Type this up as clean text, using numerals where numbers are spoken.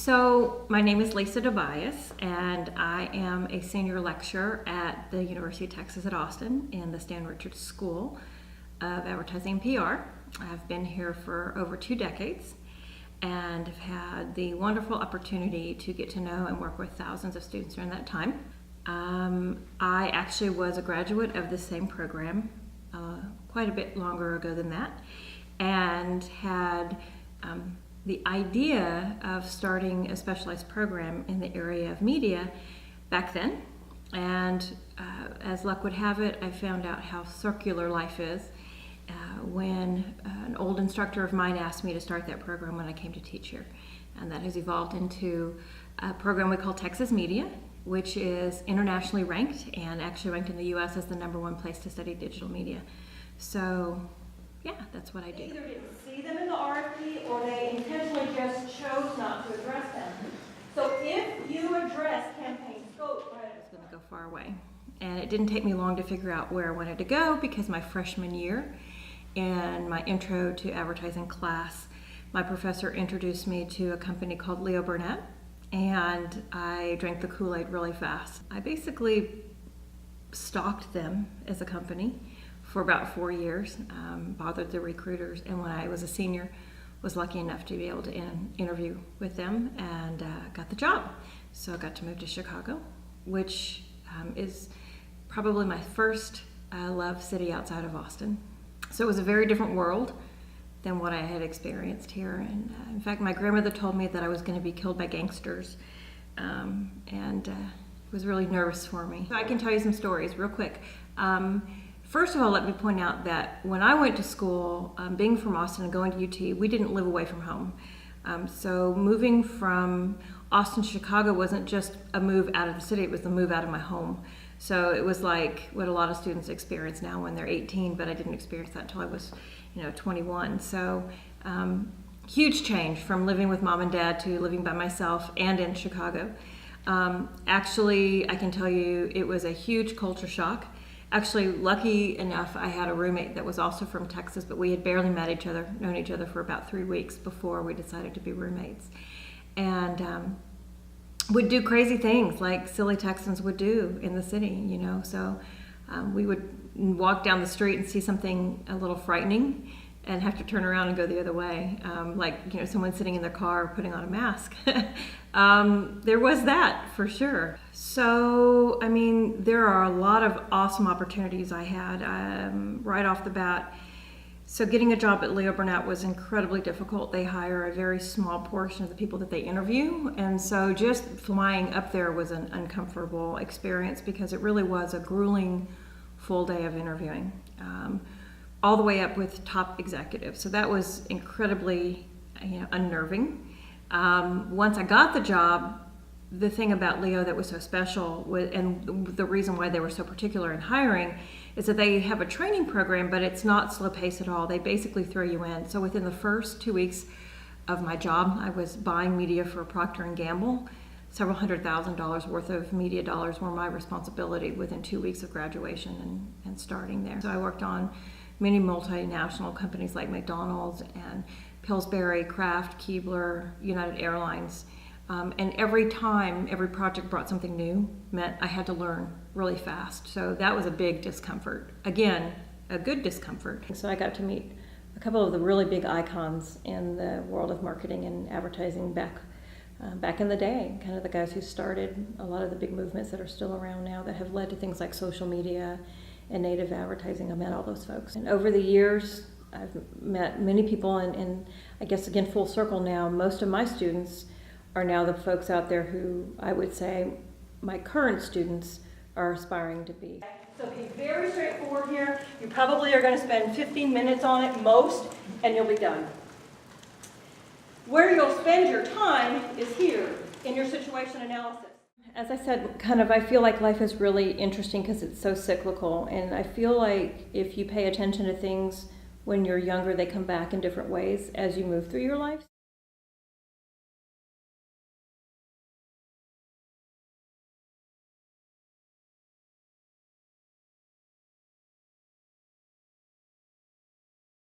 So my name is Lisa Dobias, and I am a senior lecturer at the University of Texas at Austin in the Stan Richards School of Advertising and PR. I've been here for over 2 decades and have had the wonderful opportunity to get to know and work with thousands of students during that time. I actually was a graduate of the same program quite a bit longer ago than that, and had the idea of starting a specialized program in the area of media back then. And as luck would have it, I found out how circular life is when an old instructor of mine asked me to start that program when I came to teach here. And that has evolved into a program we call Texas Media, which is internationally ranked and actually ranked in the U.S. as the #1 place to study digital media. So yeah, that's what I do. They either didn't see them in the RFP or they intentionally just chose not to address them. So if you address campaign scope, it's going to go far away. And it didn't take me long to figure out where I wanted to go, because my freshman year in my intro to advertising class, my professor introduced me to a company called Leo Burnett, and I drank the Kool-Aid really fast. I basically stalked them as a company for about 4 years, bothered the recruiters, and when I was a senior, was lucky enough to be able to interview with them and got the job. So I got to move to Chicago, which is probably my first love city outside of Austin. So it was a very different world than what I had experienced here. And in fact, my grandmother told me that I was going to be killed by gangsters, and was really nervous for me. So I can tell you some stories real quick. First of all, let me point out that when I went to school, being from Austin and going to UT, we didn't live away from home. So moving from Austin to Chicago wasn't just a move out of the city, it was the move out of my home. So it was like what a lot of students experience now when they're 18, but I didn't experience that until I was 21. So huge change from living with mom and dad to living by myself and in Chicago. Actually, I can tell you it was a huge culture shock. Actually, lucky enough, I had a roommate that was also from Texas, but we had barely known each other for about 3 weeks before we decided to be roommates. And would do crazy things like silly Texans would do in the city, So we would walk down the street and see something a little frightening and have to turn around and go the other way, someone sitting in their car putting on a mask. There was that for sure. So, there are a lot of awesome opportunities I had right off the bat. So getting a job at Leo Burnett was incredibly difficult. They hire a very small portion of the people that they interview, and so just flying up there was an uncomfortable experience because it really was a grueling full day of interviewing. All the way up with top executives. So that was incredibly unnerving. Once I got the job, the thing about Leo that was so special, and the reason why they were so particular in hiring, is that they have a training program, but it's not slow pace at all. They basically throw you in. So within the first 2 weeks of my job, I was buying media for Procter & Gamble. Several $100,000 worth of media dollars were my responsibility within 2 weeks of graduation and starting there. So I worked on many multinational companies like McDonald's and Pillsbury, Kraft, Keebler, United Airlines. And every time, every project brought something new, meant I had to learn really fast. So that was a big discomfort. Again, a good discomfort. So I got to meet a couple of the really big icons in the world of marketing and advertising back in the day, kind of the guys who started a lot of the big movements that are still around now that have led to things like social media and native advertising. I met all those folks. And over the years, I've met many people, and I guess again, full circle now, most of my students are now the folks out there who I would say my current students are aspiring to be. So be very straightforward here. You probably are going to spend 15 minutes on it most, and you'll be done. Where you'll spend your time is here in your situation analysis. As I said, I feel like life is really interesting because it's so cyclical, and I feel like if you pay attention to things when you're younger, they come back in different ways as you move through your life.